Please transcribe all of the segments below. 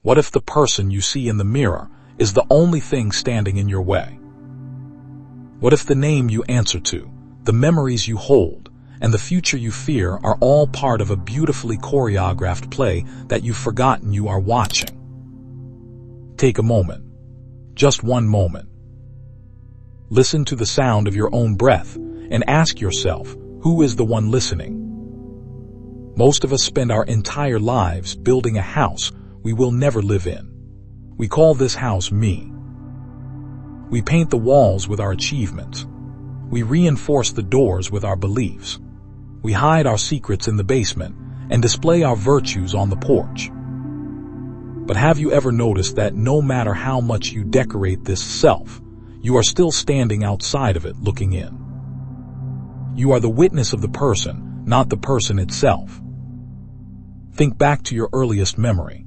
What if the person you see in the mirror is the only thing standing in your way? What if the name you answer to, the memories you hold, and the future you fear are all part of a beautifully choreographed play that you've forgotten you are watching? Take a moment. Just one moment. Listen to the sound of your own breath and ask yourself, who is the one listening? Most of us spend our entire lives building a house we will never live in. We call this house me. We paint the walls with our achievements. We reinforce the doors with our beliefs. We hide our secrets in the basement and display our virtues on the porch. But have you ever noticed that no matter how much you decorate this self, you are still standing outside of it looking in? You are the witness of the person, not the person itself. Think back to your earliest memory.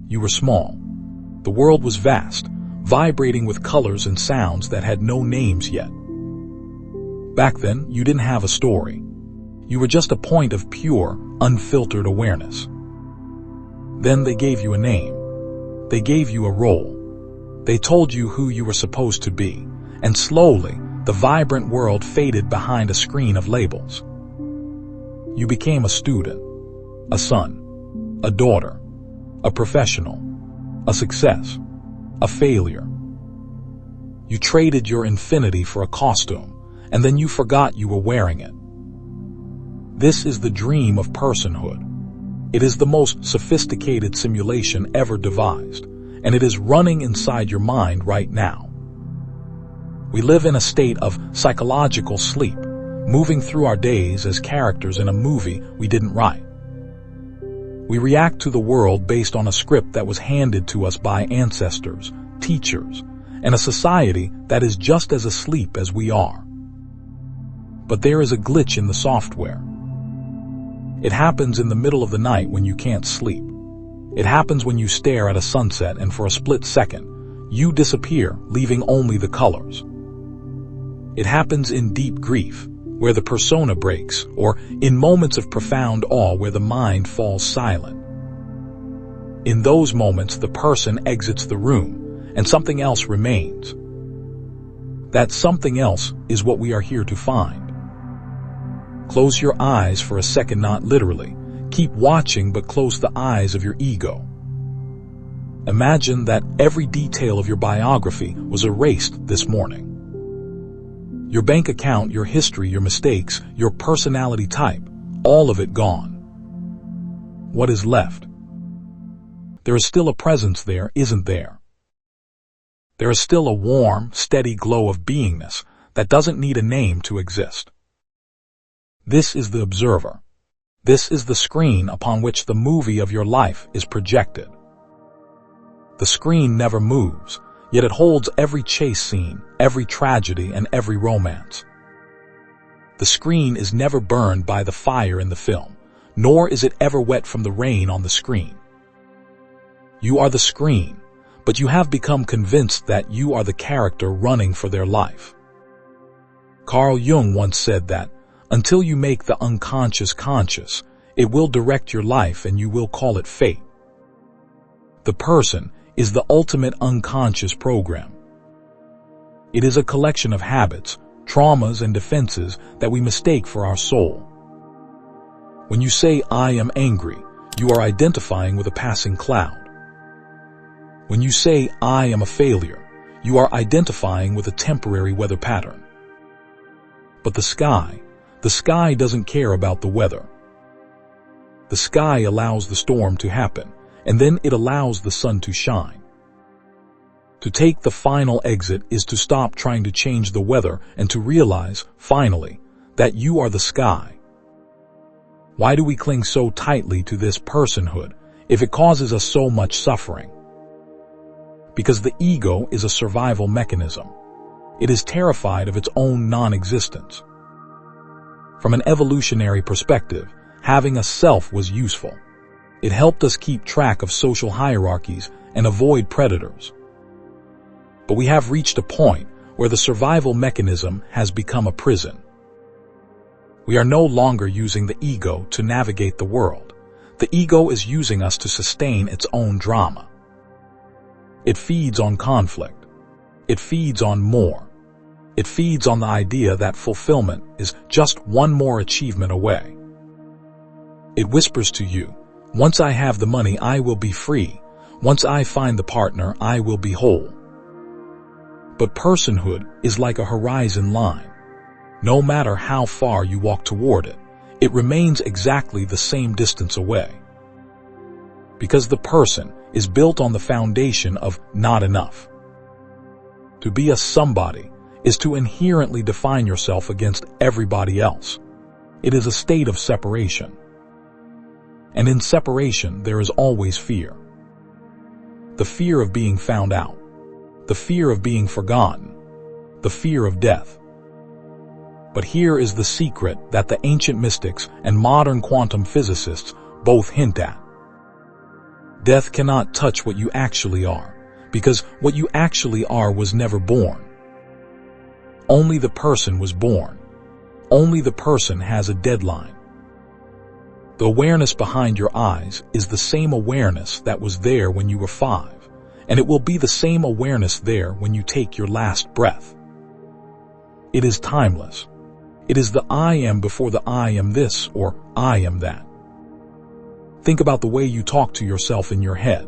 You were small. The world was vast, vibrating with colors and sounds that had no names yet. Back then, you didn't have a story. You were just a point of pure, unfiltered awareness. Then they gave you a name. They gave you a role. They told you who you were supposed to be, and slowly, the vibrant world faded behind a screen of labels. You became a student, a son, a daughter, a professional, a success, a failure. You traded your infinity for a costume, and then you forgot you were wearing it. This is the dream of personhood. It is the most sophisticated simulation ever devised, and it is running inside your mind right now. We live in a state of psychological sleep, moving through our days as characters in a movie we didn't write. We react to the world based on a script that was handed to us by ancestors, teachers, and a society that is just as asleep as we are. But there is a glitch in the software. It happens in the middle of the night when you can't sleep. It happens when you stare at a sunset and for a split second, you disappear, leaving only the colors. It happens in deep grief, where the persona breaks, or in moments of profound awe where the mind falls silent. In those moments, the person exits the room, and something else remains. That something else is what we are here to find. Close your eyes for a second, not literally. Keep watching, but close the eyes of your ego. Imagine that every detail of your biography was erased this morning. Your bank account, your history, your mistakes, your personality type, all of it gone. What is left? There is still a presence there, isn't there? There is still a warm, steady glow of beingness that doesn't need a name to exist. This is the observer. This is the screen upon which the movie of your life is projected. The screen never moves, yet it holds every chase scene, every tragedy, and every romance. The screen is never burned by the fire in the film, nor is it ever wet from the rain on the screen. You are the screen, but you have become convinced that you are the character running for their life. Carl Jung once said that, until you make the unconscious conscious, it will direct your life and you will call it fate. The person is the ultimate unconscious program. It is a collection of habits, traumas, and defenses that we mistake for our soul. When you say, "I am angry," you are identifying with a passing cloud. When you say, "I am a failure," you are identifying with a temporary weather pattern. But the sky doesn't care about the weather. The sky allows the storm to happen, and then it allows the sun to shine. To take the final exit is to stop trying to change the weather and to realize, finally, that you are the sky. Why do we cling so tightly to this personhood if it causes us so much suffering? Because the ego is a survival mechanism. It is terrified of its own non-existence. From an evolutionary perspective, having a self was useful. It helped us keep track of social hierarchies and avoid predators. But we have reached a point where the survival mechanism has become a prison. We are no longer using the ego to navigate the world. The ego is using us to sustain its own drama. It feeds on conflict. It feeds on more. It feeds on the idea that fulfillment is just one more achievement away. It whispers to you, once I have the money, I will be free. Once I find the partner, I will be whole. But personhood is like a horizon line. No matter how far you walk toward it, it remains exactly the same distance away. Because the person is built on the foundation of not enough. To be a somebody is to inherently define yourself against everybody else. It is a state of separation. And in separation, there is always fear. The fear of being found out. The fear of being forgotten. The fear of death. But here is the secret that the ancient mystics and modern quantum physicists both hint at. Death cannot touch what you actually are, because what you actually are was never born. Only the person was born. Only the person has a deadline. The awareness behind your eyes is the same awareness that was there when you were 5, and it will be the same awareness there when you take your last breath. It is timeless. It is the I am before the I am this or I am that. Think about the way you talk to yourself in your head.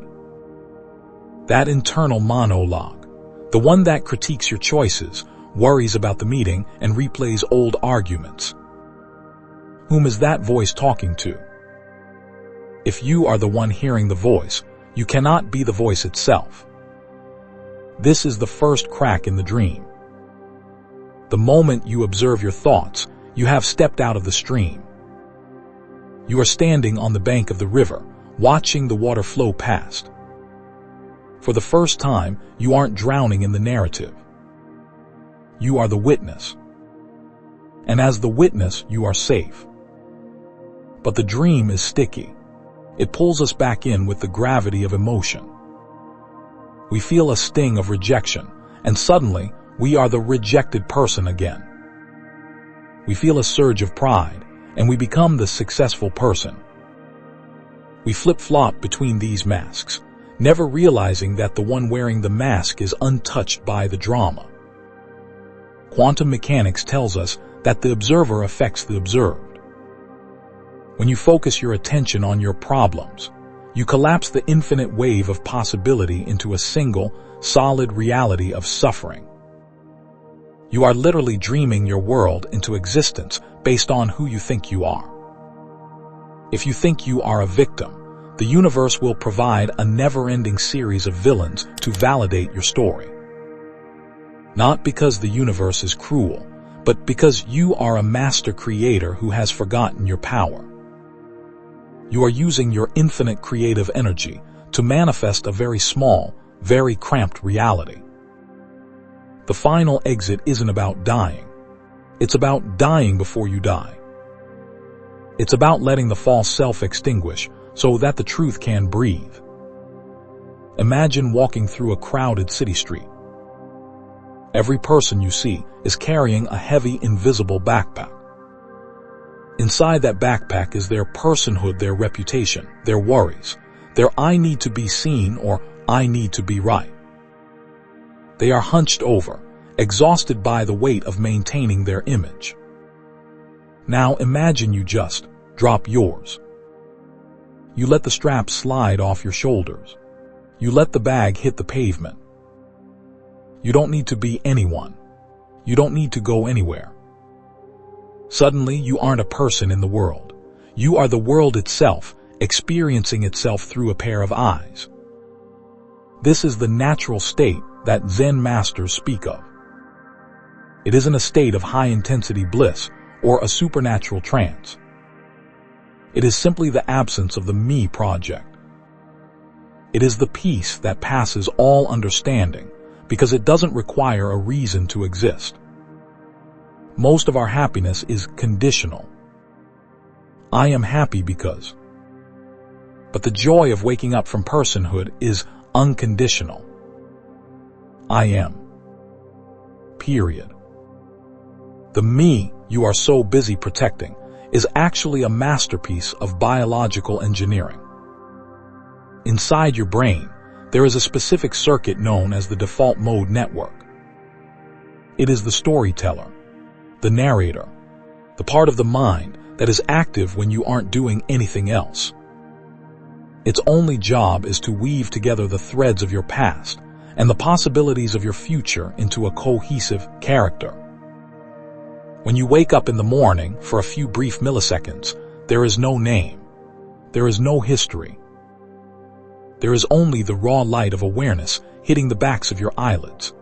That internal monologue, the one that critiques your choices, worries about the meeting, and replays old arguments. Whom is that voice talking to? If you are the one hearing the voice, you cannot be the voice itself. This is the first crack in the dream. The moment you observe your thoughts, you have stepped out of the stream. You are standing on the bank of the river, watching the water flow past. For the first time, you aren't drowning in the narrative. You are the witness. And as the witness, you are safe. But the dream is sticky. It pulls us back in with the gravity of emotion. We feel a sting of rejection, and suddenly, we are the rejected person again. We feel a surge of pride, and we become the successful person. We flip-flop between these masks, never realizing that the one wearing the mask is untouched by the drama. Quantum mechanics tells us that the observer affects the observed. When you focus your attention on your problems, you collapse the infinite wave of possibility into a single, solid reality of suffering. You are literally dreaming your world into existence based on who you think you are. If you think you are a victim, the universe will provide a never-ending series of villains to validate your story. Not because the universe is cruel, but because you are a master creator who has forgotten your power. You are using your infinite creative energy to manifest a very small, very cramped reality. The final exit isn't about dying. It's about dying before you die. It's about letting the false self extinguish so that the truth can breathe. Imagine walking through a crowded city street. Every person you see is carrying a heavy, invisible backpack. Inside that backpack is their personhood, their reputation, their worries, their I need to be seen or I need to be right. They are hunched over, exhausted by the weight of maintaining their image. Now imagine you just drop yours. You let the strap slide off your shoulders. You let the bag hit the pavement. You don't need to be anyone. You don't need to go anywhere. Suddenly, you aren't a person in the world. You are the world itself, experiencing itself through a pair of eyes. This is the natural state that Zen masters speak of. It isn't a state of high-intensity bliss or a supernatural trance. It is simply the absence of the me project. It is the peace that passes all understanding because it doesn't require a reason to exist. Most of our happiness is conditional. I am happy because. But the joy of waking up from personhood is unconditional. I am. Period. The me you are so busy protecting is actually a masterpiece of biological engineering. Inside your brain, there is a specific circuit known as the default mode network. It is the storyteller, the narrator, the part of the mind that is active when you aren't doing anything else. Its only job is to weave together the threads of your past and the possibilities of your future into a cohesive character. When you wake up in the morning for a few brief milliseconds, there is no name. There is no history. There is only the raw light of awareness hitting the backs of your eyelids.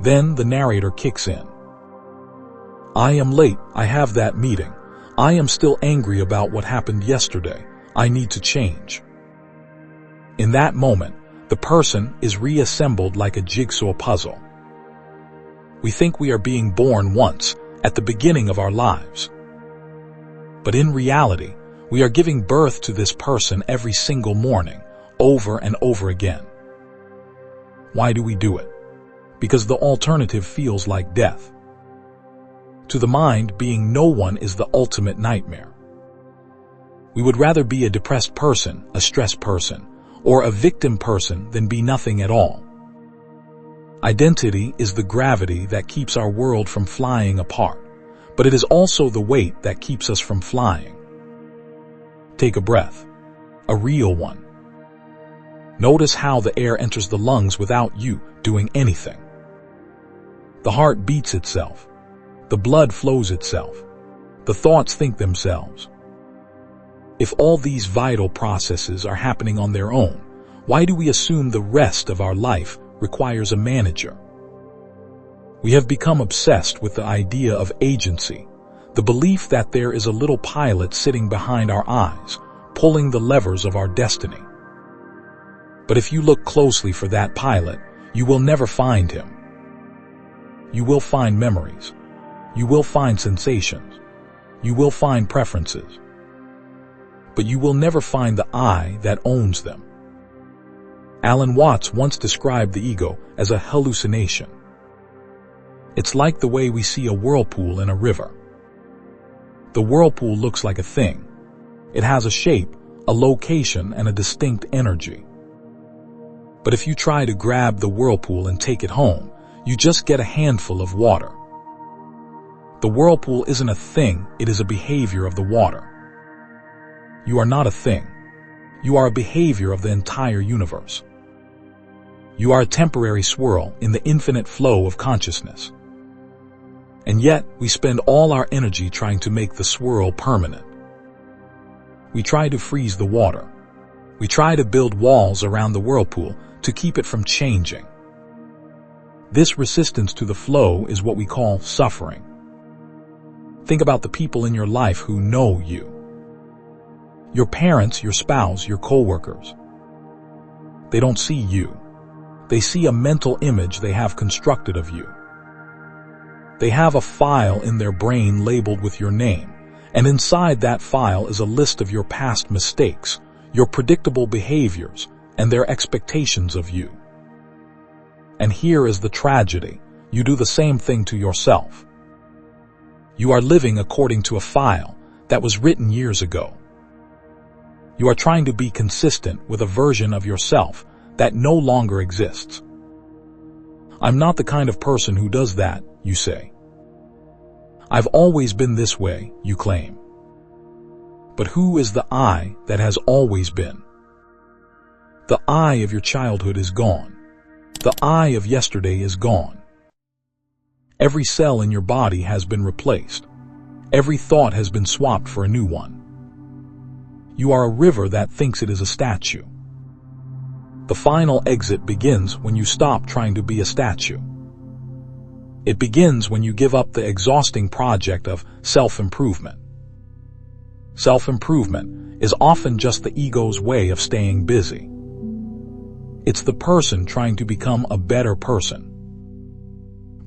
Then the narrator kicks in. I am late. I have that meeting. I am still angry about what happened yesterday. I need to change. In that moment, the person is reassembled like a jigsaw puzzle. We think we are being born once, at the beginning of our lives. But in reality, we are giving birth to this person every single morning, over and over again. Why do we do it? Because the alternative feels like death. To the mind, being no one is the ultimate nightmare. We would rather be a depressed person, a stressed person, or a victim person than be nothing at all. Identity is the gravity that keeps our world from flying apart, but it is also the weight that keeps us from flying. Take a breath, a real one. Notice how the air enters the lungs without you doing anything. The heart beats itself. The blood flows itself. The thoughts think themselves. If all these vital processes are happening on their own, why do we assume the rest of our life requires a manager? We have become obsessed with the idea of agency, the belief that there is a little pilot sitting behind our eyes, pulling the levers of our destiny. But if you look closely for that pilot, you will never find him. You will find memories. You will find sensations. You will find preferences. But you will never find the I that owns them. Alan Watts once described the ego as a hallucination. It's like the way we see a whirlpool in a river. The whirlpool looks like a thing. It has a shape, a location, and a distinct energy. But if you try to grab the whirlpool and take it home, you just get a handful of water. The whirlpool isn't a thing, it is a behavior of the water. You are not a thing. You are a behavior of the entire universe. You are a temporary swirl in the infinite flow of consciousness. And yet, we spend all our energy trying to make the swirl permanent. We try to freeze the water. We try to build walls around the whirlpool to keep it from changing. This resistance to the flow is what we call suffering. Think about the people in your life who know you. Your parents, your spouse, your coworkers. They don't see you. They see a mental image they have constructed of you. They have a file in their brain labeled with your name, and inside that file is a list of your past mistakes, your predictable behaviors, and their expectations of you. And here is the tragedy. You do the same thing to yourself. You are living according to a file that was written years ago. You are trying to be consistent with a version of yourself that no longer exists. I'm not the kind of person who does that, you say. I've always been this way, you claim. But who is the I that has always been? The I of your childhood is gone. The I of yesterday is gone. Every cell in your body has been replaced. Every thought has been swapped for a new one. You are a river that thinks it is a statue. The final exit begins when you stop trying to be a statue. It begins when you give up the exhausting project of self-improvement. Self-improvement is often just the ego's way of staying busy. It's the person trying to become a better person.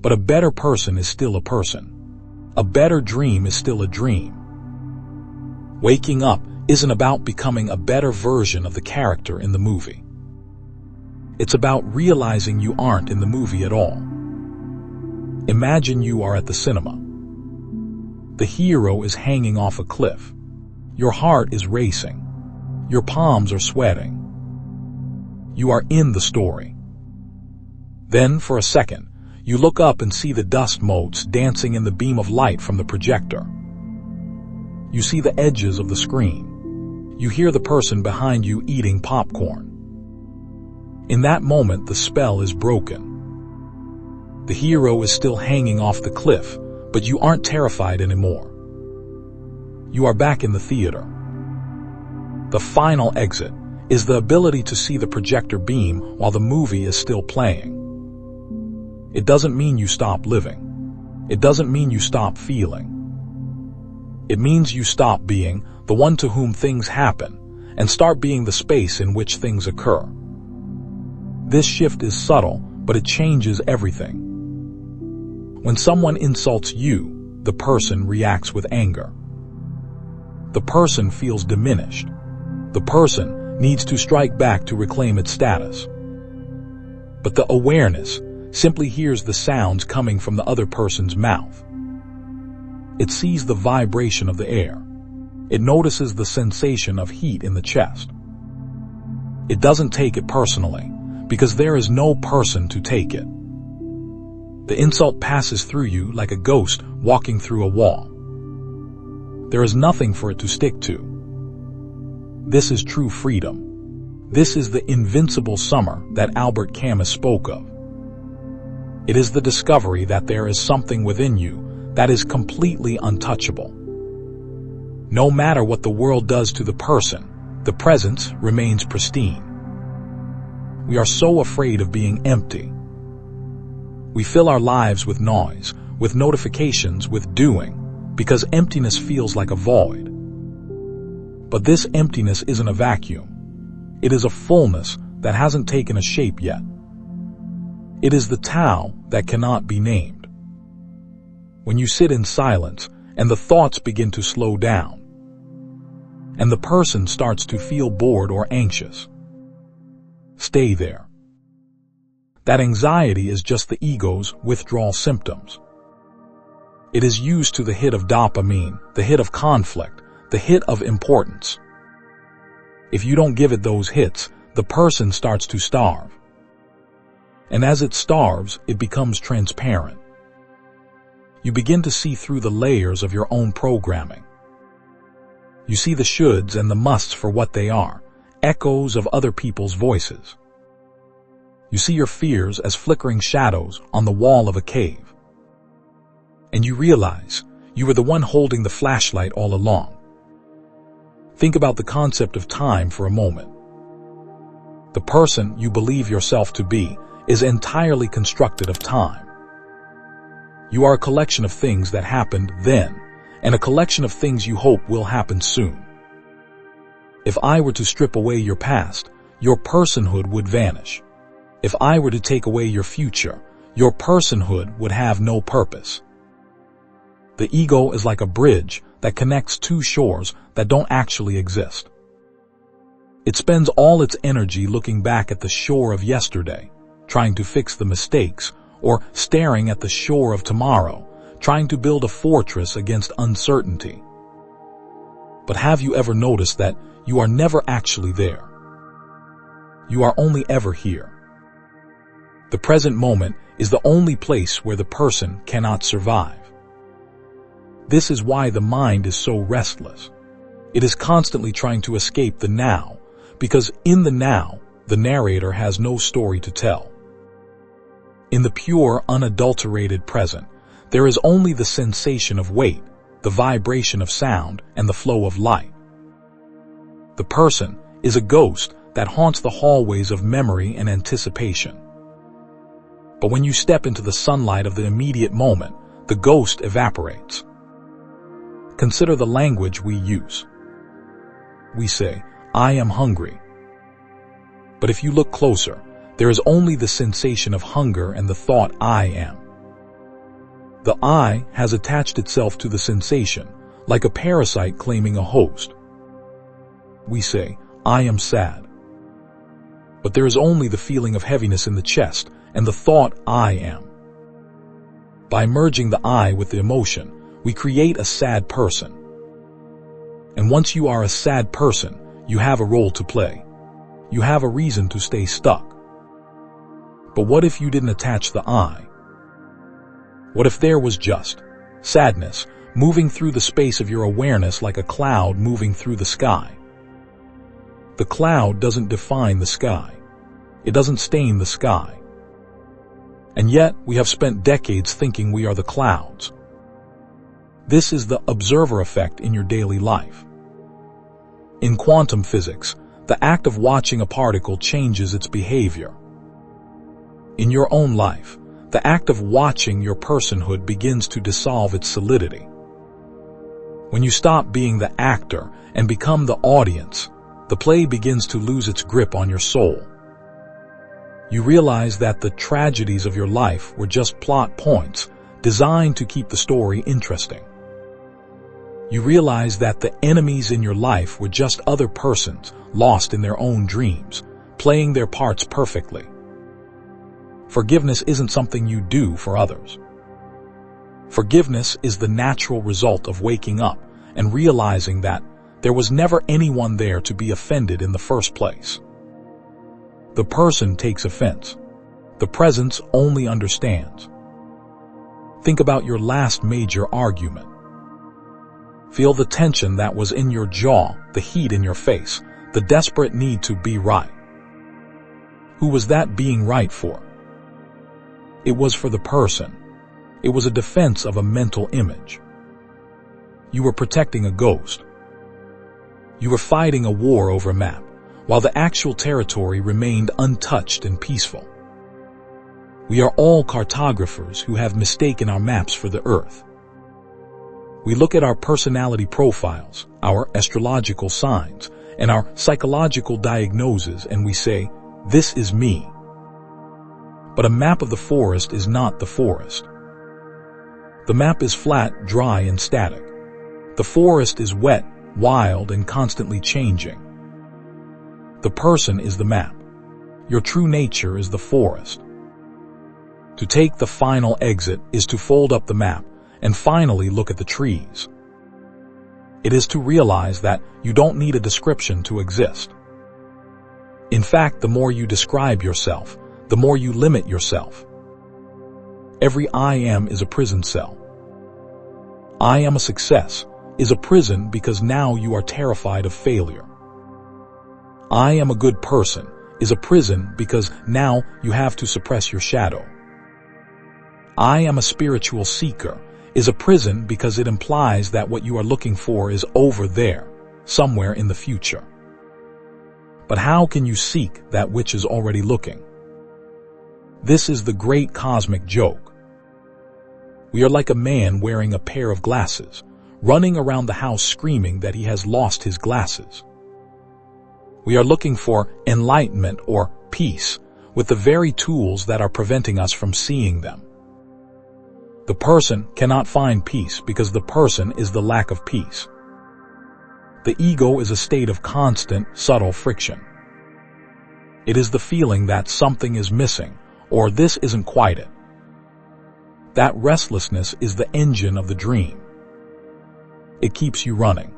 But a better person is still a person. A better dream is still a dream. Waking up isn't about becoming a better version of the character in the movie. It's about realizing you aren't in the movie at all. Imagine you are at the cinema. The hero is hanging off a cliff. Your heart is racing. Your palms are sweating. You are in the story. Then, for a second, you look up and see the dust motes dancing in the beam of light from the projector. You see the edges of the screen. You hear the person behind you eating popcorn. In that moment, the spell is broken. The hero is still hanging off the cliff, but you aren't terrified anymore. You are back in the theater. The final exit is the ability to see the projector beam while the movie is still playing. It doesn't mean you stop living. It doesn't mean you stop feeling. It means you stop being the one to whom things happen and start being the space in which things occur. This shift is subtle, but it changes everything. When someone insults you, the person reacts with anger. The person feels diminished. The person needs to strike back to reclaim its status. But the awareness simply hears the sounds coming from the other person's mouth. It sees the vibration of the air. It notices the sensation of heat in the chest. It doesn't take it personally, because there is no person to take it. The insult passes through you like a ghost walking through a wall. There is nothing for it to stick to. This is true freedom. This is the invincible summer that Albert Camus spoke of. It is the discovery that there is something within you that is completely untouchable. No matter what the world does to the person, the presence remains pristine. We are so afraid of being empty. We fill our lives with noise, with notifications, with doing, because emptiness feels like a void. But this emptiness isn't a vacuum. It is a fullness that hasn't taken a shape yet. It is the Tao that cannot be named. When you sit in silence and the thoughts begin to slow down, and the person starts to feel bored or anxious, stay there. That anxiety is just the ego's withdrawal symptoms. It is used to the hit of dopamine, the hit of conflict, the hit of importance. If you don't give it those hits, the person starts to starve. And as it starves, it becomes transparent. You begin to see through the layers of your own programming. You see the shoulds and the musts for what they are, echoes of other people's voices. You see your fears as flickering shadows on the wall of a cave. And you realize you were the one holding the flashlight all along. Think about the concept of time for a moment. The person you believe yourself to be is entirely constructed of time. You are a collection of things that happened then, and a collection of things you hope will happen soon. If I were to strip away your past, your personhood would vanish. If I were to take away your future, your personhood would have no purpose. The ego is like a bridge that connects two shores that don't actually exist. It spends all its energy looking back at the shore of yesterday, trying to fix the mistakes, or staring at the shore of tomorrow, trying to build a fortress against uncertainty. But have you ever noticed that you are never actually there? You are only ever here. The present moment is the only place where the person cannot survive. This is why the mind is so restless. It is constantly trying to escape the now, because in the now, the narrator has no story to tell. In the pure, unadulterated present, there is only the sensation of weight, the vibration of sound, and the flow of light. The person is a ghost that haunts the hallways of memory and anticipation. But when you step into the sunlight of the immediate moment, the ghost evaporates. Consider the language we use. We say, "I am hungry." But if you look closer, there is only the sensation of hunger and the thought, "I am." The I has attached itself to the sensation, like a parasite claiming a host. We say, "I am sad." But there is only the feeling of heaviness in the chest and the thought, "I am." By merging the I with the emotion, We create a sad person. And once you are a sad person, you have a role to play. You have a reason to stay stuck. But what if you didn't attach the I? What if there was just sadness moving through the space of your awareness like a cloud moving through the sky? The cloud doesn't define the sky. It doesn't stain the sky. And yet, we have spent decades thinking we are the clouds. This is the observer effect in your daily life. In quantum physics, the act of watching a particle changes its behavior. In your own life, the act of watching your personhood begins to dissolve its solidity. When you stop being the actor and become the audience, the play begins to lose its grip on your soul. You realize that the tragedies of your life were just plot points designed to keep the story interesting. You realize that the enemies in your life were just other persons lost in their own dreams, playing their parts perfectly. Forgiveness isn't something you do for others. Forgiveness is the natural result of waking up and realizing that there was never anyone there to be offended in the first place. The person takes offense. The presence only understands. Think about your last major argument. Feel the tension that was in your jaw, the heat in your face, the desperate need to be right. Who was that being right for? It was for the person. It was a defense of a mental image. You were protecting a ghost. You were fighting a war over a map, while the actual territory remained untouched and peaceful. We are all cartographers who have mistaken our maps for the earth. We look at our personality profiles, our astrological signs, and our psychological diagnoses, and we say, "This is me." But a map of the forest is not the forest. The map is flat, dry, and static. The forest is wet, wild, and constantly changing. The person is the map. Your true nature is the forest. To take the final exit is to fold up the map and finally look at the trees. It is to realize that you don't need a description to exist. In fact, the more you describe yourself, the more you limit yourself. Every I am is a prison cell. I am a success is a prison because now you are terrified of failure. I am a good person is a prison because now you have to suppress your shadow. I am a spiritual seeker is a prison because it implies that what you are looking for is over there, somewhere in the future. But how can you seek that which is already looking? This is the great cosmic joke. We are like a man wearing a pair of glasses, running around the house screaming that he has lost his glasses. We are looking for enlightenment or peace with the very tools that are preventing us from seeing them. The person cannot find peace because the person is the lack of peace. The ego is a state of constant, subtle friction. It is the feeling that something is missing or this isn't quite it. That restlessness is the engine of the dream. It keeps you running.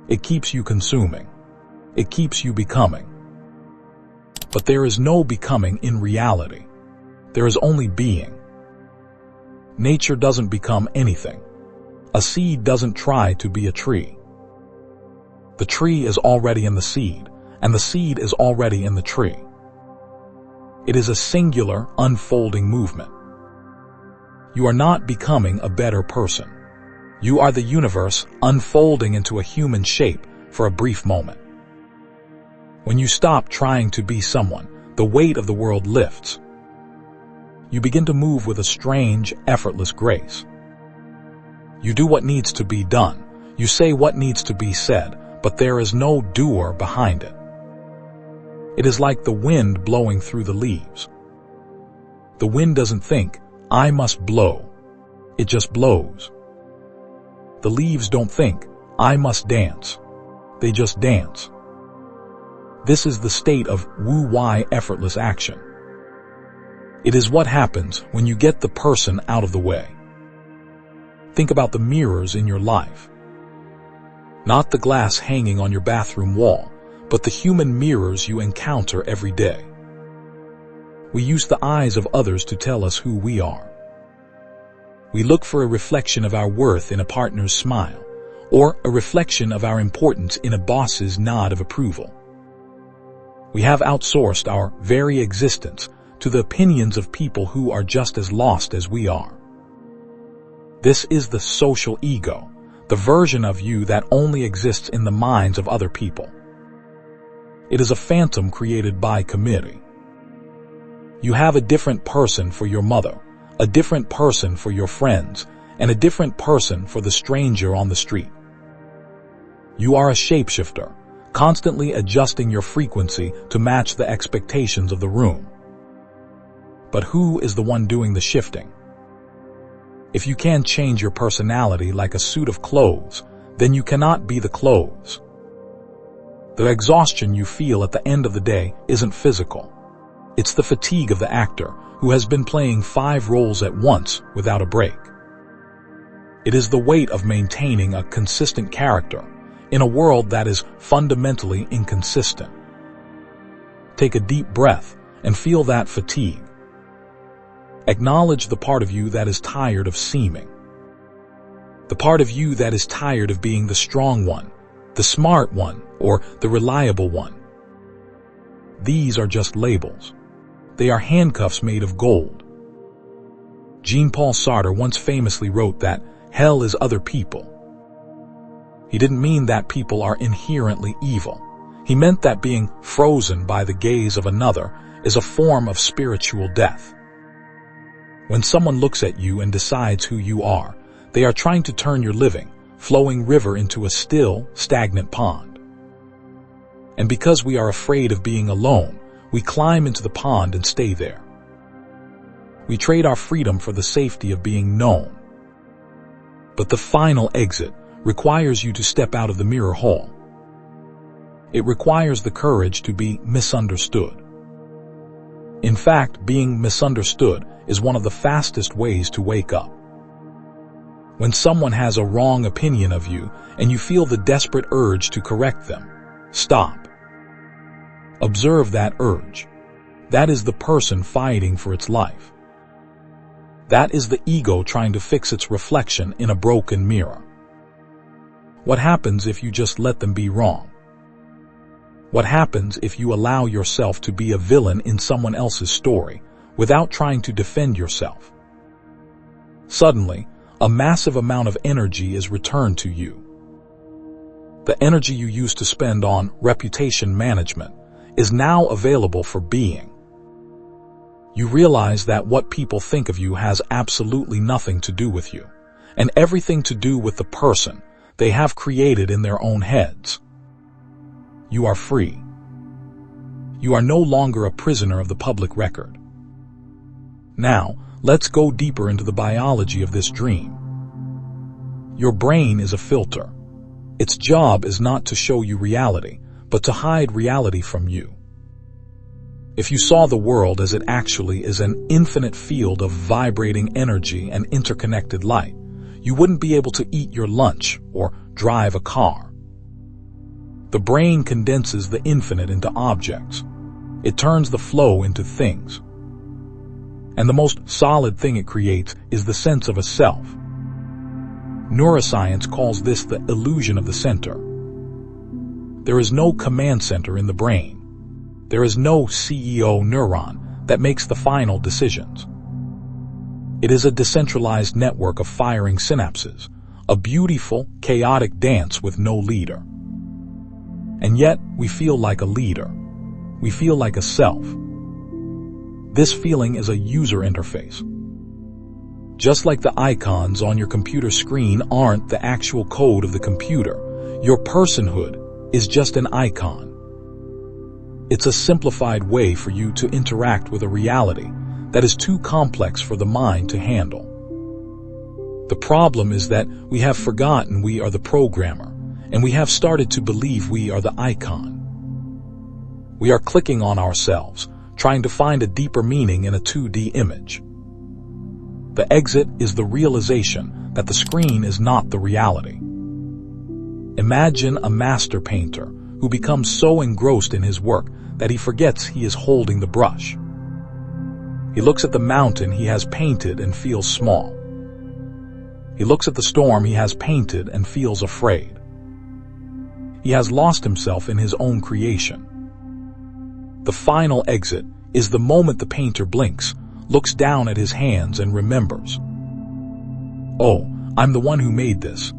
It keeps you consuming. It keeps you becoming. But there is no becoming in reality. There is only being. Nature doesn't become anything. A seed doesn't try to be a tree. The tree is already in the seed, and the seed is already in the tree. It is a singular, unfolding movement. You are not becoming a better person. You are the universe unfolding into a human shape for a brief moment. When you stop trying to be someone, the weight of the world lifts. You begin to move with a strange, effortless grace. You do what needs to be done. You say what needs to be said, but there is no doer behind it. It is like the wind blowing through the leaves. The wind doesn't think, "I must blow." It just blows. The leaves don't think, "I must dance." They just dance. This is the state of wu-wei effortless action. It is what happens when you get the person out of the way. Think about the mirrors in your life. Not the glass hanging on your bathroom wall, but the human mirrors you encounter every day. We use the eyes of others to tell us who we are. We look for a reflection of our worth in a partner's smile, or a reflection of our importance in a boss's nod of approval. We have outsourced our very existence to the opinions of people who are just as lost as we are. This is the social ego, the version of you that only exists in the minds of other people. It is a phantom created by committee. You have a different person for your mother, a different person for your friends, and a different person for the stranger on the street. You are a shapeshifter, constantly adjusting your frequency to match the expectations of the room. But who is the one doing the shifting? If you can't change your personality like a suit of clothes, then you cannot be the clothes. The exhaustion you feel at the end of the day isn't physical. It's the fatigue of the actor who has been playing 5 roles at once without a break. It is the weight of maintaining a consistent character in a world that is fundamentally inconsistent. Take a deep breath and feel that fatigue. Acknowledge the part of you that is tired of seeming. The part of you that is tired of being the strong one, the smart one, or the reliable one. These are just labels. They are handcuffs made of gold. Jean-Paul Sartre once famously wrote that hell is other people. He didn't mean that people are inherently evil. He meant that being frozen by the gaze of another is a form of spiritual death. When someone looks at you and decides who you are, they are trying to turn your living, flowing river into a still, stagnant pond. And because we are afraid of being alone, we climb into the pond and stay there. We trade our freedom for the safety of being known. But the final exit requires you to step out of the mirror hall. It requires the courage to be misunderstood. In fact, being misunderstood is one of the fastest ways to wake up. When someone has a wrong opinion of you and you feel the desperate urge to correct them, stop. Observe that urge. That is the person fighting for its life. That is the ego trying to fix its reflection in a broken mirror. What happens if you just let them be wrong? What happens if you allow yourself to be a villain in someone else's story without trying to defend yourself? Suddenly, a massive amount of energy is returned to you. The energy you used to spend on reputation management is now available for being. You realize that what people think of you has absolutely nothing to do with you, and everything to do with the person they have created in their own heads. You are free. You are no longer a prisoner of the public record. Now, let's go deeper into the biology of this dream. Your brain is a filter. Its job is not to show you reality, but to hide reality from you. If you saw the world as it actually is, an infinite field of vibrating energy and interconnected light, you wouldn't be able to eat your lunch or drive a car. The brain condenses the infinite into objects. It turns the flow into things. And the most solid thing it creates is the sense of a self. Neuroscience calls this the illusion of the center. There is no command center in the brain. There is no CEO neuron that makes the final decisions. It is a decentralized network of firing synapses, a beautiful, chaotic dance with no leader. And yet, we feel like a leader. We feel like a self. This feeling is a user interface. Just like the icons on your computer screen aren't the actual code of the computer, your personhood is just an icon. It's a simplified way for you to interact with a reality that is too complex for the mind to handle. The problem is that we have forgotten we are the programmer, and we have started to believe we are the icon. We are clicking on ourselves, trying to find a deeper meaning in a 2D image. The exit is the realization that the screen is not the reality. Imagine a master painter who becomes so engrossed in his work that he forgets he is holding the brush. He looks at the mountain he has painted and feels small. He looks at the storm he has painted and feels afraid. He has lost himself in his own creation. The final exit is the moment the painter blinks, looks down at his hands and remembers. Oh, I'm the one who made this.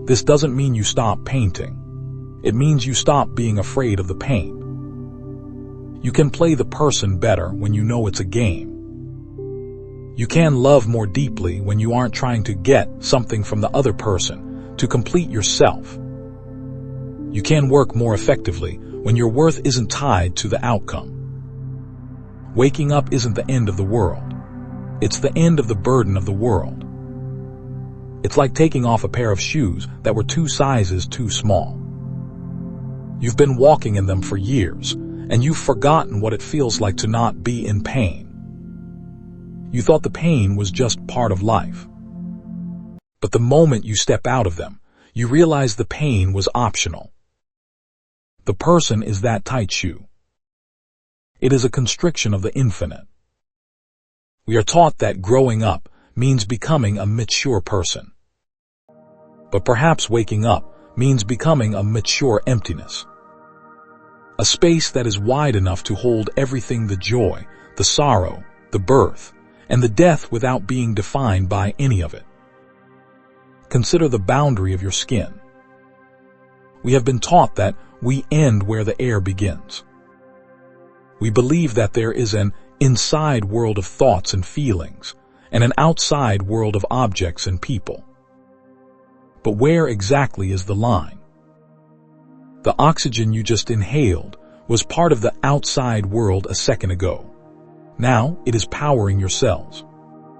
This doesn't mean you stop painting. It means you stop being afraid of the pain. You can play the person better when you know it's a game. You can love more deeply when you aren't trying to get something from the other person to complete yourself. You can work more effectively when your worth isn't tied to the outcome. Waking up isn't the end of the world. It's the end of the burden of the world. It's like taking off a pair of shoes that were 2 sizes too small. You've been walking in them for years, and you've forgotten what it feels like to not be in pain. You thought the pain was just part of life. But the moment you step out of them, you realize the pain was optional. The person is that tight shoe. It is a constriction of the infinite. We are taught that growing up means becoming a mature person. But perhaps waking up means becoming a mature emptiness. A space that is wide enough to hold everything: the joy, the sorrow, the birth, and the death without being defined by any of it. Consider the boundary of your skin. We have been taught that we end where the air begins. We believe that there is an inside world of thoughts and feelings, and an outside world of objects and people. But where exactly is the line? The oxygen you just inhaled was part of the outside world a second ago. Now it is powering your cells.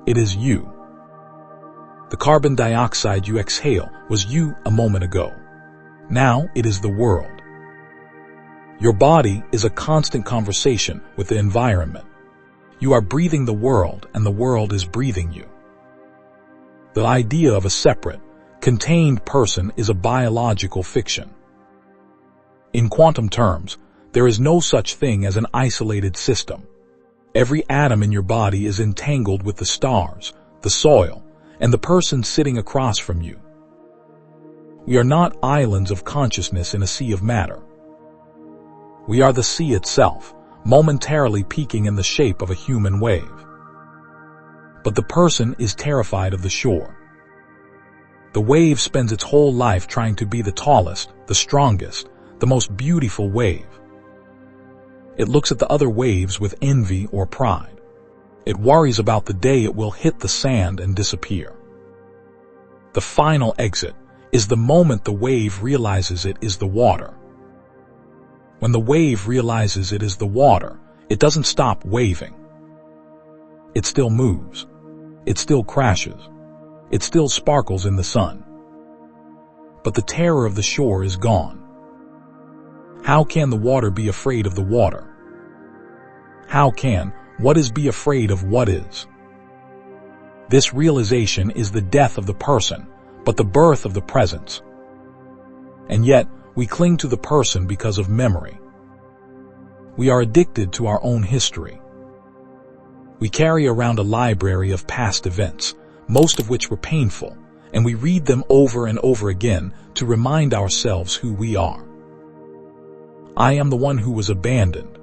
It is you. The carbon dioxide you exhale was you a moment ago. Now it is the world. Your body is a constant conversation with the environment. You are breathing the world, and the world is breathing you. The idea of a separate, contained person is a biological fiction. In quantum terms, there is no such thing as an isolated system. Every atom in your body is entangled with the stars, the soil, and the person sitting across from you. We are not islands of consciousness in a sea of matter. We are the sea itself, momentarily peaking in the shape of a human wave. But the person is terrified of the shore. The wave spends its whole life trying to be the tallest, the strongest, the most beautiful wave. It looks at the other waves with envy or pride. It worries about the day it will hit the sand and disappear. The final exit is the moment the wave realizes it is the water. When the wave realizes it is the water, it doesn't stop waving. It still moves. It still crashes. It still sparkles in the sun. But the terror of the shore is gone. How can the water be afraid of the water? How can what is be afraid of what is? This realization is the death of the person, but the birth of the presence. And yet, we cling to the person because of memory. We are addicted to our own history. We carry around a library of past events, most of which were painful, and we read them over and over again to remind ourselves who we are. I am the one who was abandoned.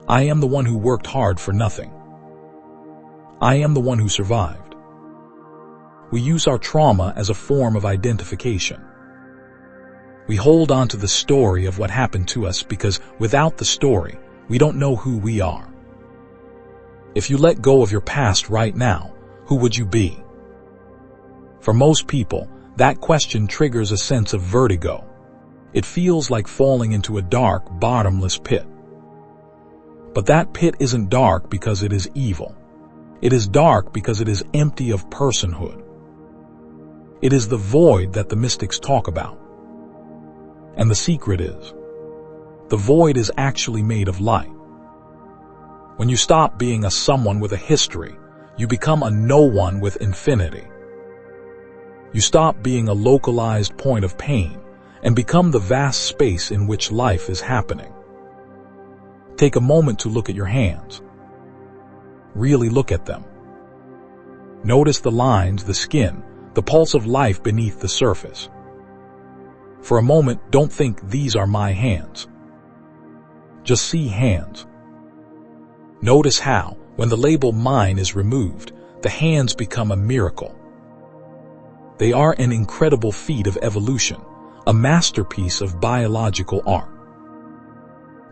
I am the one who worked hard for nothing. I am the one who survived. We use our trauma as a form of identification. We hold on to the story of what happened to us because without the story, we don't know who we are. If you let go of your past right now, who would you be? For most people, that question triggers a sense of vertigo. It feels like falling into a dark, bottomless pit. But that pit isn't dark because it is evil. It is dark because it is empty of personhood. It is the void that the mystics talk about. And the secret is, the void is actually made of light. When you stop being a someone with a history, You become a no one with infinity. You stop being a localized point of pain and become the vast space in which life is happening. Take a moment to look at your hands. Really look at them. Notice the lines, the skin, the pulse of life beneath the surface. For a moment, don't think these are my hands. Just see hands. Notice how, when the label mine is removed, the hands become a miracle. They are an incredible feat of evolution, a masterpiece of biological art.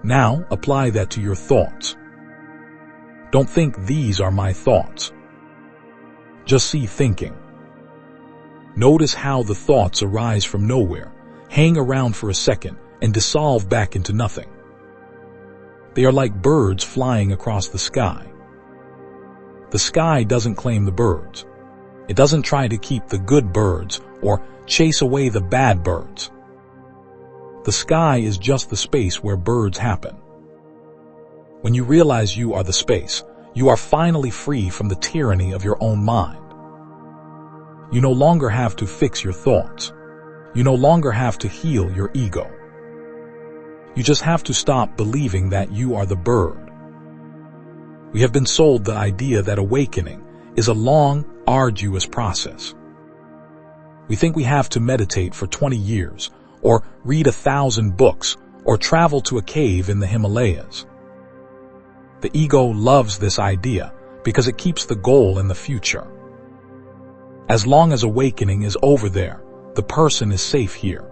Now, apply that to your thoughts. Don't think these are my thoughts. Just see thinking. Notice how the thoughts arise from nowhere, hang around for a second, and dissolve back into nothing. They are like birds flying across the sky. The sky doesn't claim the birds. It doesn't try to keep the good birds or chase away the bad birds. The sky is just the space where birds happen. When you realize you are the space, you are finally free from the tyranny of your own mind. You no longer have to fix your thoughts. You no longer have to heal your ego. You just have to stop believing that you are the bird. We have been sold the idea that awakening is a long, arduous process. We think we have to meditate for 20 years, or read 1,000 books, or travel to a cave in the Himalayas. The ego loves this idea because it keeps the goal in the future. As long as awakening is over there, the person is safe here.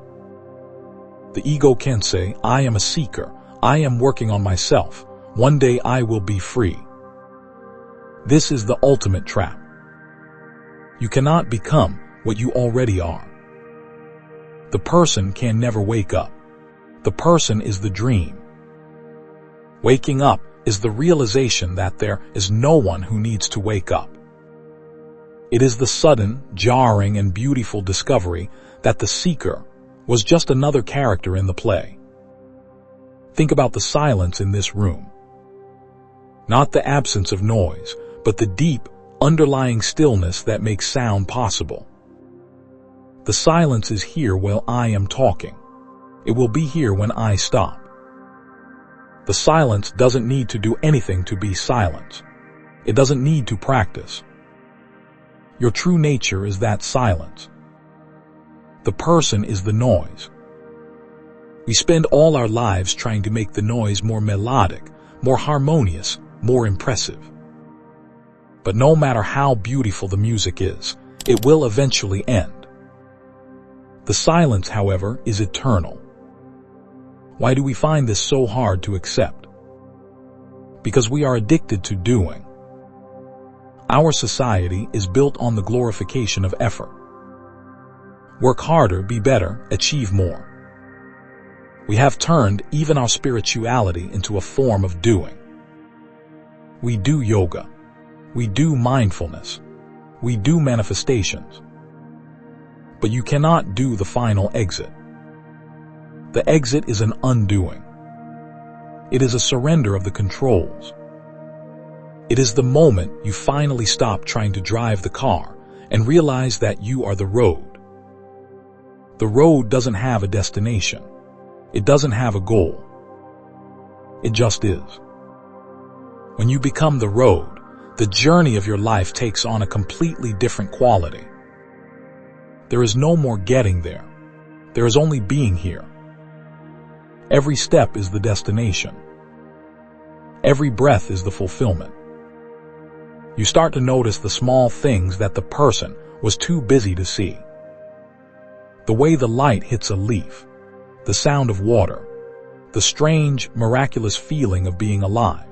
The ego can say, I am a seeker, I am working on myself, one day I will be free. This is the ultimate trap. You cannot become what you already are. The person can never wake up. The person is the dream. Waking up is the realization that there is no one who needs to wake up. It is the sudden, jarring, and beautiful discovery that the seeker was just another character in the play. Think about the silence in this room. Not the absence of noise, but the deep, underlying stillness that makes sound possible. The silence is here while I am talking. It will be here when I stop. The silence doesn't need to do anything to be silent. It doesn't need to practice. Your true nature is that silence. The person is the noise. We spend all our lives trying to make the noise more melodic, more harmonious, more impressive. But no matter how beautiful the music is, it will eventually end. The silence, however, is eternal. Why do we find this so hard to accept? Because we are addicted to doing. Our society is built on the glorification of effort. Work harder, be better, achieve more. We have turned even our spirituality into a form of doing. We do yoga. We do mindfulness. We do manifestations. But you cannot do the final exit. The exit is an undoing. It is a surrender of the controls. It is the moment you finally stop trying to drive the car and realize that you are the road. The road doesn't have a destination. It doesn't have a goal. It just is. When you become the road, the journey of your life takes on a completely different quality. There is no more getting there. There is only being here. Every step is the destination. Every breath is the fulfillment. You start to notice the small things that the person was too busy to see. The way the light hits a leaf, the sound of water, the strange, miraculous feeling of being alive.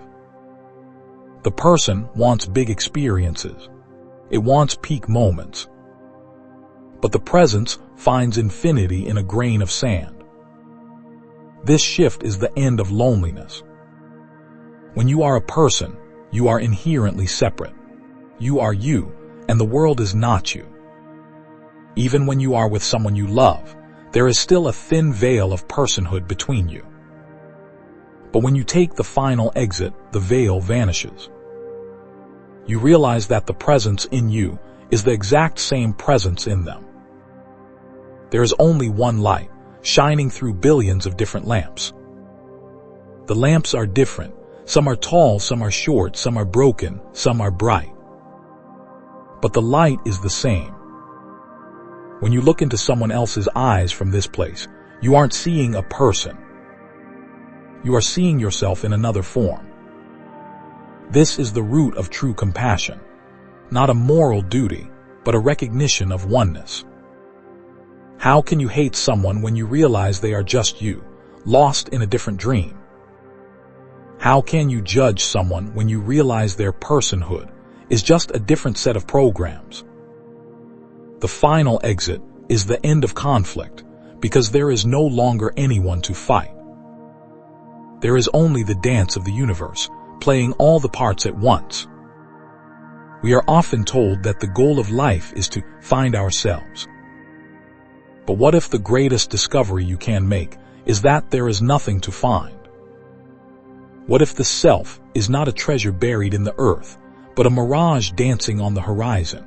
The person wants big experiences. It wants peak moments. But the presence finds infinity in a grain of sand. This shift is the end of loneliness. When you are a person, you are inherently separate. You are you, and the world is not you. Even when you are with someone you love, there is still a thin veil of personhood between you. But when you take the final exit, the veil vanishes. you realize that the presence in you is the exact same presence in them. There is only one light, shining through billions of different lamps. The lamps are different. Some are tall, some are short, some are broken, some are bright. But the light is the same. When you look into someone else's eyes from this place, you aren't seeing a person. You are seeing yourself in another form. This is the root of true compassion, not a moral duty, but a recognition of oneness. How can you hate someone when you realize they are just you, lost in a different dream? How can you judge someone when you realize their personhood is just a different set of programs? The final exit is the end of conflict, because there is no longer anyone to fight. There is only the dance of the universe, playing all the parts at once. We are often told that the goal of life is to find ourselves. But what if the greatest discovery you can make is that there is nothing to find? What if the self is not a treasure buried in the earth, but a mirage dancing on the horizon?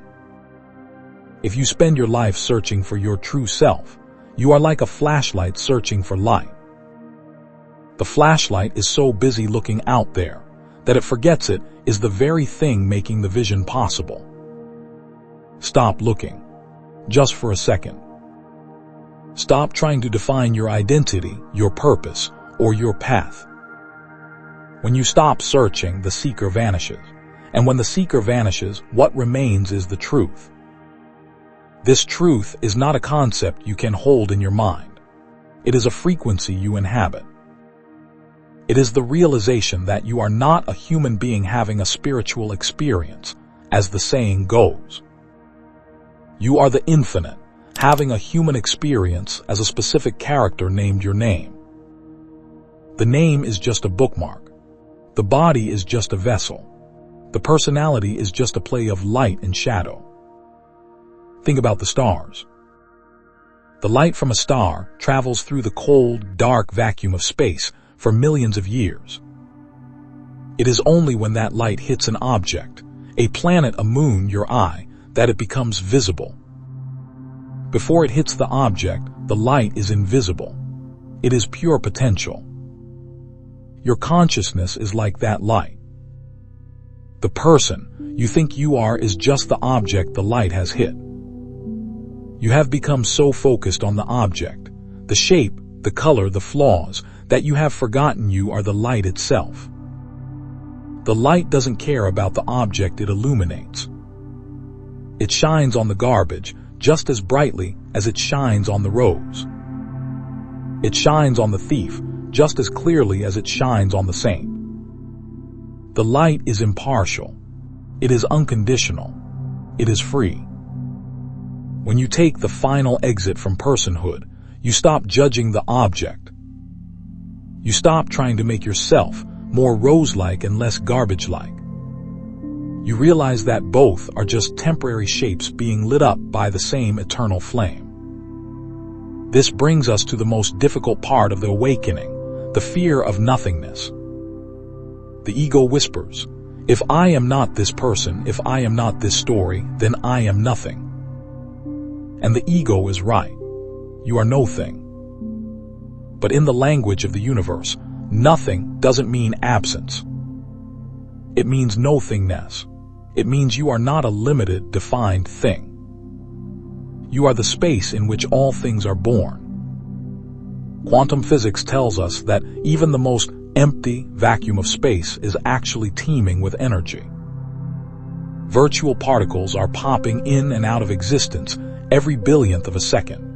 If you spend your life searching for your true self, you are like a flashlight searching for light. The flashlight is so busy looking out there that it forgets it is the very thing making the vision possible. Stop looking, just for a second. Stop trying to define your identity, your purpose, or your path. When you stop searching, the seeker vanishes. And when the seeker vanishes, what remains is the truth. This truth is not a concept you can hold in your mind. It is a frequency you inhabit. It is the realization that you are not a human being having a spiritual experience, as the saying goes. You are the infinite, having a human experience as a specific character named your name. The name is just a bookmark. The body is just a vessel. The personality is just a play of light and shadow. Think about the stars. The light from a star travels through the cold, dark vacuum of space for millions of years. It is only when that light hits an object, a planet, a moon, your eye, that it becomes visible. Before it hits the object, the light is invisible. It is pure potential. Your consciousness is like that light. The person you think you are is just the object the light has hit. You have become so focused on the object, the shape, the color, the flaws, that you have forgotten you are the light itself. The light doesn't care about the object it illuminates. It shines on the garbage just as brightly as it shines on the rose. It shines on the thief just as clearly as it shines on the saint. The light is impartial. It is unconditional. It is free. When you take the final exit from personhood, you stop judging the object. You stop trying to make yourself more rose-like and less garbage-like. You realize that both are just temporary shapes being lit up by the same eternal flame. This brings us to the most difficult part of the awakening, the fear of nothingness. The ego whispers, if I am not this person, if I am not this story, then I am nothing. And the ego is right. You are no thing. But in the language of the universe, nothing doesn't mean absence. It means nothingness. It means you are not a limited, defined thing. You are the space in which all things are born. Quantum physics tells us that even the most empty vacuum of space is actually teeming with energy. Virtual particles are popping in and out of existence every billionth of a second.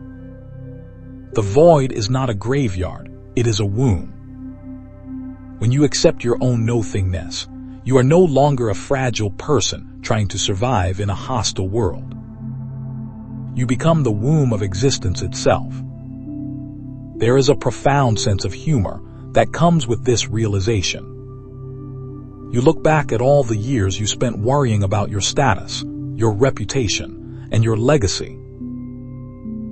The void is not a graveyard, it is a womb. When you accept your own nothingness, you are no longer a fragile person trying to survive in a hostile world. You become the womb of existence itself. There is a profound sense of humor that comes with this realization. You look back at all the years you spent worrying about your status, your reputation, and your legacy.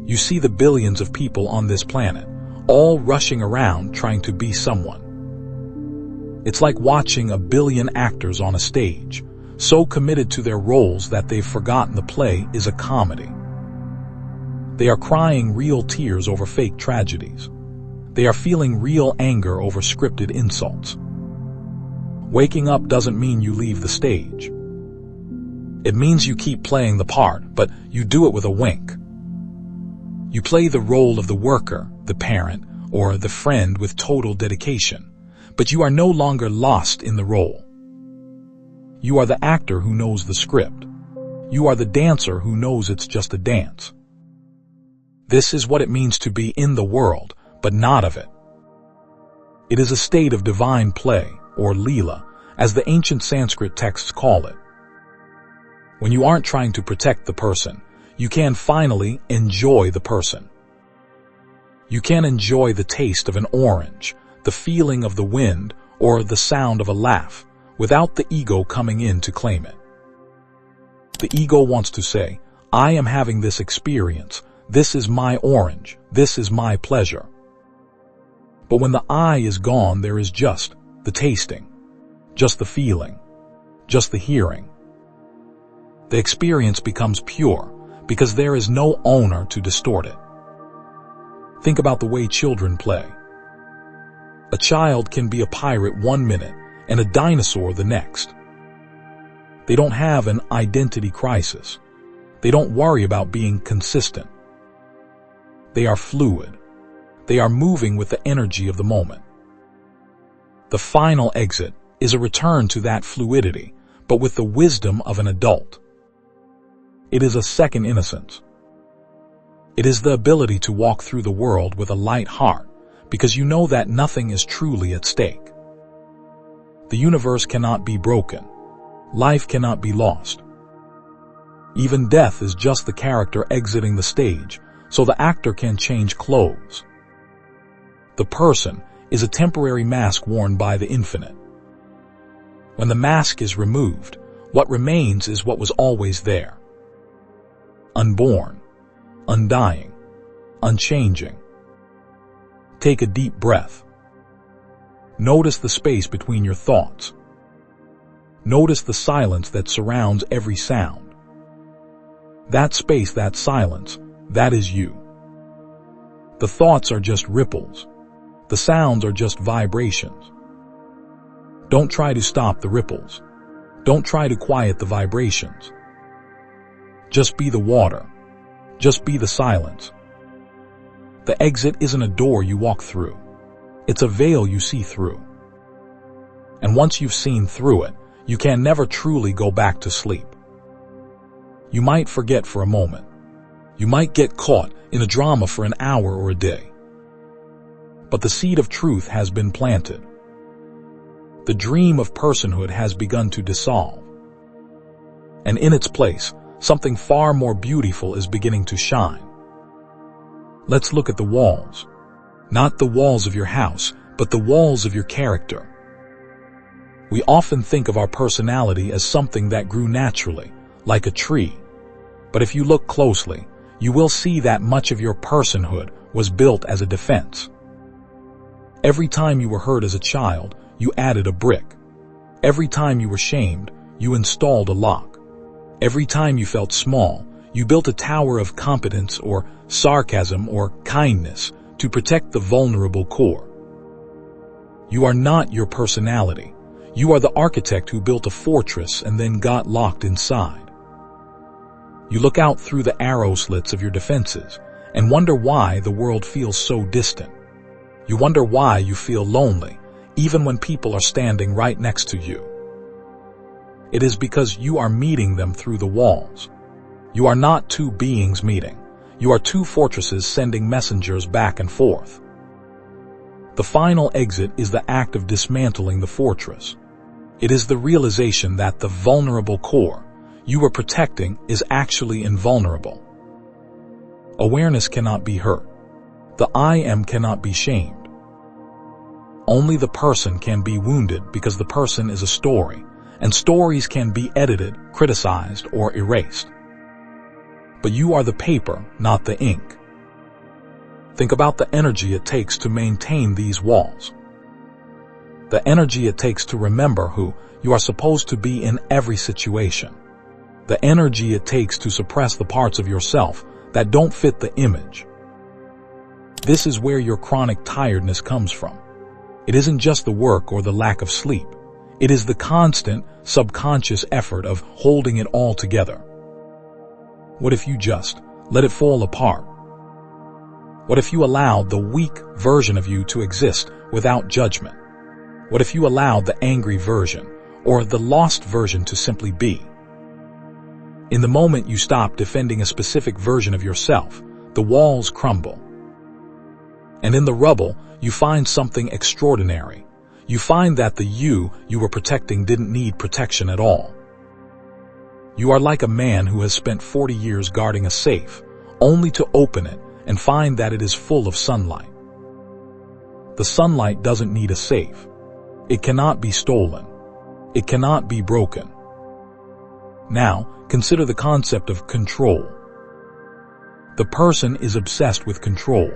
You see the billions of people on this planet, all rushing around trying to be someone. It's like watching a billion actors on a stage, so committed to their roles that they've forgotten the play is a comedy. They are crying real tears over fake tragedies. They are feeling real anger over scripted insults. Waking up doesn't mean you leave the stage. It means you keep playing the part, but you do it with a wink. You play the role of the worker, the parent, or the friend with total dedication, but you are no longer lost in the role. You are the actor who knows the script. You are the dancer who knows it's just a dance. This is what it means to be in the world, but not of it. It is a state of divine play, or Leela, as the ancient Sanskrit texts call it. When you aren't trying to protect the person, you can finally enjoy the person. You can enjoy the taste of an orange, the feeling of the wind, or the sound of a laugh, without the ego coming in to claim it. The ego wants to say, I am having this experience, this is my orange, this is my pleasure. But when the I is gone, there is just the tasting, just the feeling, just the hearing. The experience becomes pure because there is no owner to distort it. Think about the way children play. A child can be a pirate 1 minute and a dinosaur the next. They don't have an identity crisis. They don't worry about being consistent. They are fluid. They are moving with the energy of the moment. The final exit is a return to that fluidity, but with the wisdom of an adult. It is a second innocence. It is the ability to walk through the world with a light heart, because you know that nothing is truly at stake. The universe cannot be broken. Life cannot be lost. Even death is just the character exiting the stage, so the actor can change clothes. The person is a temporary mask worn by the infinite. When the mask is removed, what remains is what was always there. Unborn, undying, unchanging. Take a deep breath. Notice the space between your thoughts. Notice the silence that surrounds every sound. That space, that silence, that is you. The thoughts are just ripples. The sounds are just vibrations. Don't try to stop the ripples. Don't try to quiet the vibrations. Just be the water. Just be the silence. The exit isn't a door you walk through. It's a veil you see through. And once you've seen through it, you can never truly go back to sleep. You might forget for a moment. You might get caught in a drama for an hour or a day. But the seed of truth has been planted. The dream of personhood has begun to dissolve. And in its place, something far more beautiful is beginning to shine. Let's look at the walls. Not the walls of your house, but the walls of your character. We often think of our personality as something that grew naturally, like a tree. But if you look closely, you will see that much of your personhood was built as a defense. Every time you were hurt as a child, you added a brick. Every time you were shamed, you installed a lock. Every time you felt small, you built a tower of competence or sarcasm or kindness to protect the vulnerable core. You are not your personality. You are the architect who built a fortress and then got locked inside. You look out through the arrow slits of your defenses and wonder why the world feels so distant. You wonder why you feel lonely, even when people are standing right next to you. It is because you are meeting them through the walls. You are not two beings meeting. You are two fortresses sending messengers back and forth. The final exit is the act of dismantling the fortress. It is the realization that the vulnerable core you are protecting is actually invulnerable. Awareness cannot be hurt. The I am cannot be shamed. Only the person can be wounded because the person is a story, and stories can be edited, criticized, or erased. But you are the paper, not the ink. Think about the energy it takes to maintain these walls. the energy it takes to remember who you are supposed to be in every situation, the energy it takes to suppress the parts of yourself that don't fit the image. This is where your chronic tiredness comes from. It isn't just the work or the lack of sleep. It is the constant, subconscious effort of holding it all together. What if you just let it fall apart? What if you allowed the weak version of you to exist without judgment? What if you allowed the angry version or the lost version to simply be? In the moment you stop defending a specific version of yourself, the walls crumble. And in the rubble, you find something extraordinary. You find that the you were protecting didn't need protection at all. You are like a man who has spent 40 years guarding a safe, only to open it and find that it is full of sunlight. The sunlight doesn't need a safe. It cannot be stolen. It cannot be broken. Now, consider the concept of control. The person is obsessed with control.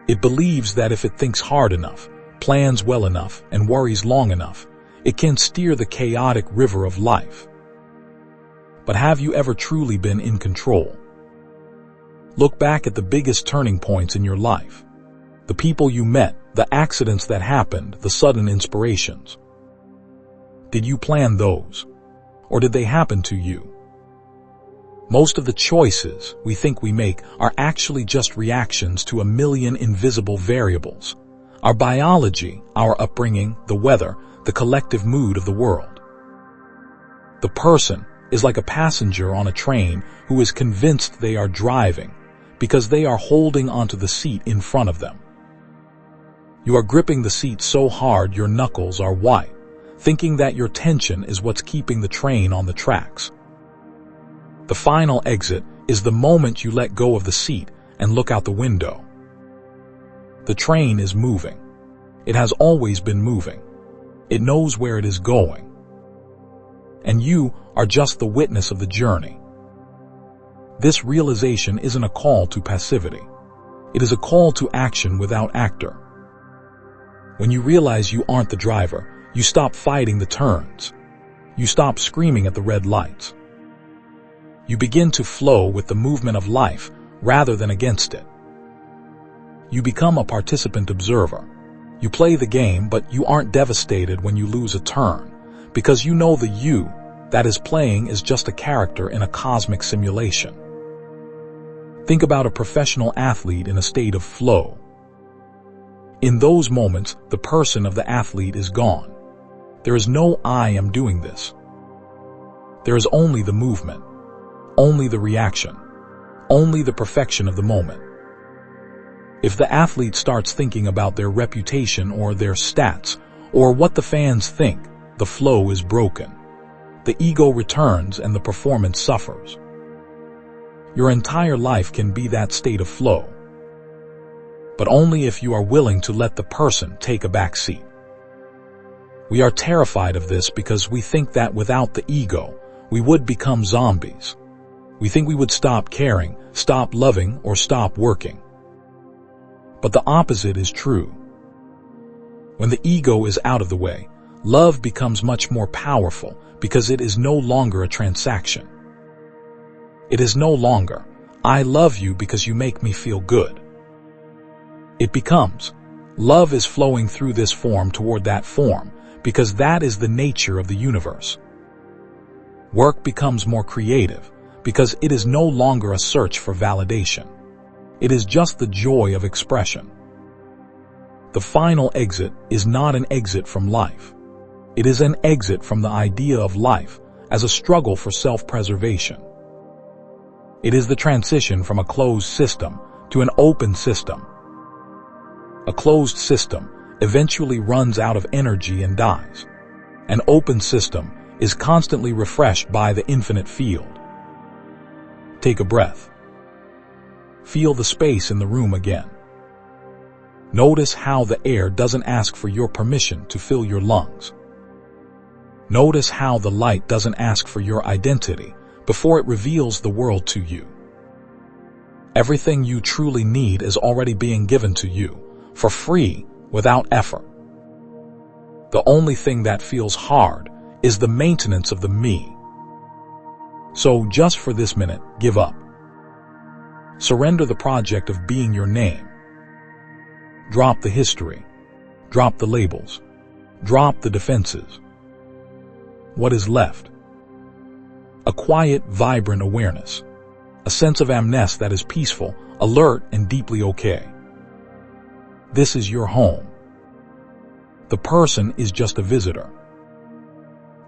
It believes that if it thinks hard enough, plans well enough, and worries long enough, it can steer the chaotic river of life. But have you ever truly been in control? Look back at the biggest turning points in your life. The people you met, the accidents that happened, the sudden inspirations. Did you plan those? Or did they happen to you? Most of the choices we think we make are actually just reactions to a million invisible variables. Our biology, our upbringing, the weather, the collective mood of the world. The person is like a passenger on a train who is convinced they are driving because they are holding onto the seat in front of them. You are gripping the seat so hard your knuckles are white, thinking that your tension is what's keeping the train on the tracks. The final exit is the moment you let go of the seat and look out the window. The train is moving. It has always been moving. It knows where it is going. And you are just the witness of the journey. This realization isn't a call to passivity. It is a call to action without actor. When you realize you aren't the driver, you stop fighting the turns. You stop screaming at the red lights. You begin to flow with the movement of life rather than against it. You become a participant observer. You play the game, but you aren't devastated when you lose a turn, because you know the you that is playing is just a character in a cosmic simulation. Think about a professional athlete in a state of flow. In those moments, the person of the athlete is gone. There is no I am doing this. There is only the movement, only the reaction, only the perfection of the moment. If the athlete starts thinking about their reputation or their stats or what the fans think, the flow is broken. The ego returns and the performance suffers. Your entire life can be that state of flow, but only if you are willing to let the person take a back seat. We are terrified of this because we think that without the ego, we would become zombies. We think we would stop caring, stop loving, or stop working. But the opposite is true. When the ego is out of the way, love becomes much more powerful because it is no longer a transaction. It is no longer, I love you because you make me feel good. It becomes, love is flowing through this form toward that form because that is the nature of the universe. Work becomes more creative because it is no longer a search for validation. It is just the joy of expression. The final exit is not an exit from life. It is an exit from the idea of life as a struggle for self-preservation. It is the transition from a closed system to an open system. A closed system eventually runs out of energy and dies. An open system is constantly refreshed by the infinite field. Take a breath. Feel the space in the room again. Notice how the air doesn't ask for your permission to fill your lungs. Notice how the light doesn't ask for your identity before it reveals the world to you. Everything you truly need is already being given to you, for free, without effort. The only thing that feels hard is the maintenance of the me. So just for this minute, give up. Surrender the project of being your name. Drop the history. Drop the labels. Drop the defenses. What is left? A quiet, vibrant awareness. A sense of amnest that is peaceful, alert, and deeply okay. This is your home. The person is just a visitor.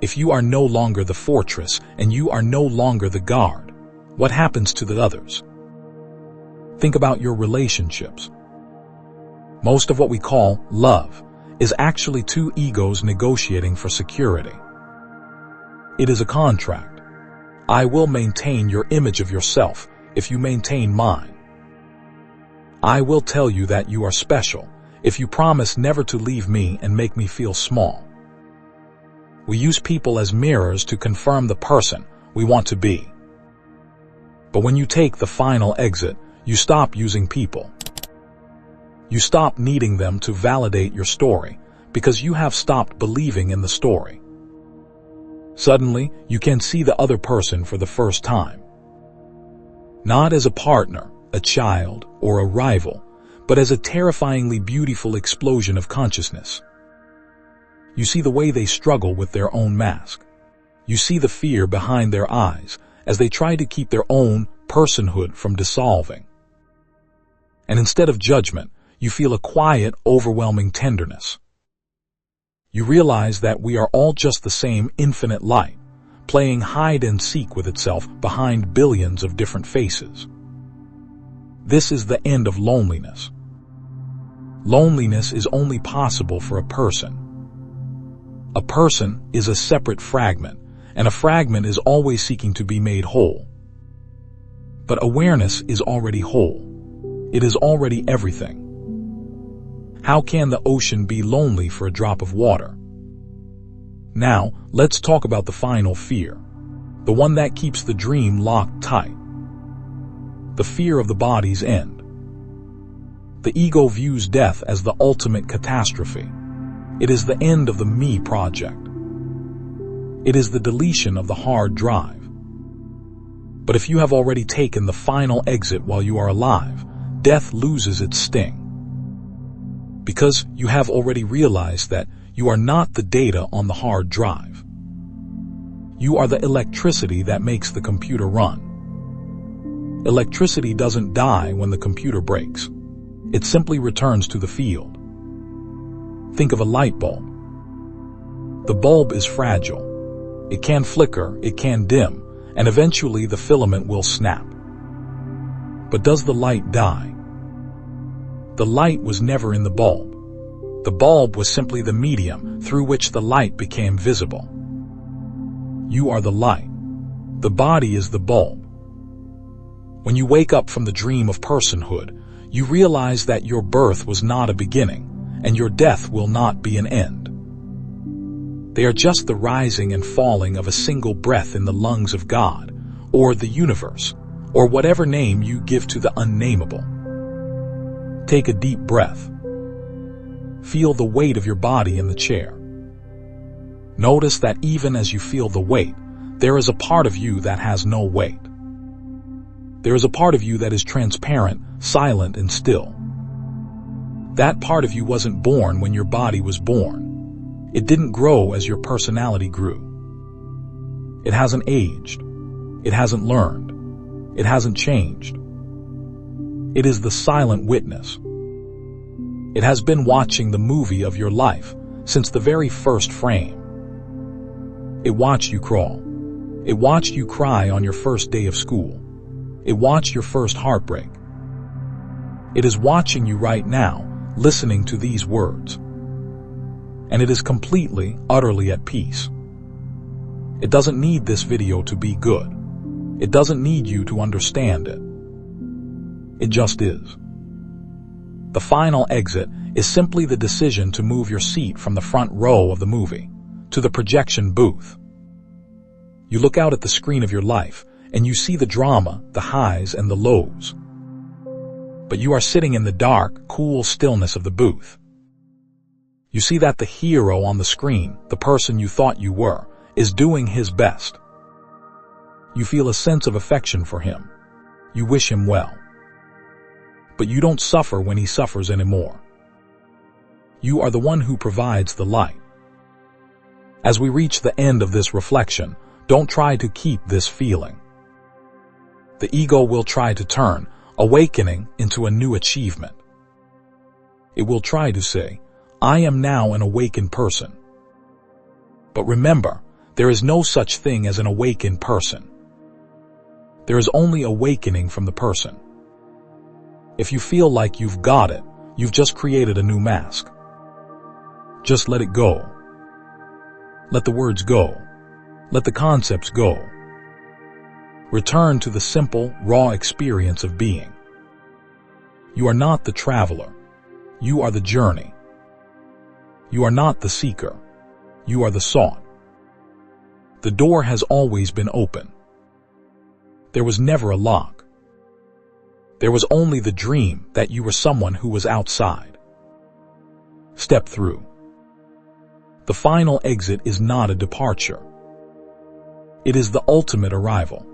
If you are no longer the fortress and you are no longer the guard, what happens to the others? Think about your relationships. Most of what we call love is actually two egos negotiating for security. It is a contract. I will maintain your image of yourself if you maintain mine. I will tell you that you are special if you promise never to leave me and make me feel small. We use people as mirrors to confirm the person we want to be. But when you take the final exit, you stop using people. You stop needing them to validate your story because you have stopped believing in the story. Suddenly, you can see the other person for the first time. Not as a partner, a child, or a rival, but as a terrifyingly beautiful explosion of consciousness. You see the way they struggle with their own mask. You see the fear behind their eyes as they try to keep their own personhood from dissolving. And instead of judgment, you feel a quiet, overwhelming tenderness. You realize that we are all just the same infinite light, playing hide and seek with itself behind billions of different faces. This is the end of loneliness. Loneliness is only possible for a person. A person is a separate fragment, and a fragment is always seeking to be made whole. But awareness is already whole. It is already everything. How can the ocean be lonely for a drop of water? Now, let's talk about the final fear, the one that keeps the dream locked tight. The fear of the body's end. The ego views death as the ultimate catastrophe. It is the end of the me project. It is the deletion of the hard drive. But if you have already taken the final exit while you are alive, death loses its sting. Because you have already realized that you are not the data on the hard drive. You are the electricity that makes the computer run. Electricity doesn't die when the computer breaks. It simply returns to the field. Think of a light bulb. The bulb is fragile. It can flicker, it can dim, and eventually the filament will snap. But does the light die? The light was never in the bulb. The bulb was simply the medium through which the light became visible. You are the light. The body is the bulb. When you wake up from the dream of personhood, you realize that your birth was not a beginning, and your death will not be an end. They are just the rising and falling of a single breath in the lungs of God, or the universe, or whatever name you give to the unnameable. Take a deep breath. Feel the weight of your body in the chair. Notice that even as you feel the weight, there is a part of you that has no weight. There is a part of you that is transparent, silent, and still. That part of you wasn't born when your body was born. It didn't grow as your personality grew. It hasn't aged. It hasn't learned. It hasn't changed. It is the silent witness. It has been watching the movie of your life since the very first frame. It watched you crawl. It watched you cry on your first day of school. It watched your first heartbreak. It is watching you right now, listening to these words. And it is completely, utterly at peace. It doesn't need this video to be good. It doesn't need you to understand it. It just is. The final exit is simply the decision to move your seat from the front row of the movie to the projection booth. You look out at the screen of your life and you see the drama, the highs and the lows. But you are sitting in the dark, cool stillness of the booth. You see that the hero on the screen, the person you thought you were, is doing his best. You feel a sense of affection for him. You wish him well. But you don't suffer when he suffers anymore. You are the one who provides the light. As we reach the end of this reflection, don't try to keep this feeling. The ego will try to turn awakening into a new achievement. It will try to say, I am now an awakened person. But remember, there is no such thing as an awakened person. There is only awakening from the person. If you feel like you've got it, you've just created a new mask. Just let it go. Let the words go. Let the concepts go. Return to the simple, raw experience of being. You are not the traveler. You are the journey. You are not the seeker. You are the sought. The door has always been open. There was never a lock. There was only the dream that you were someone who was outside. Step through. The final exit is not a departure. It is the ultimate arrival.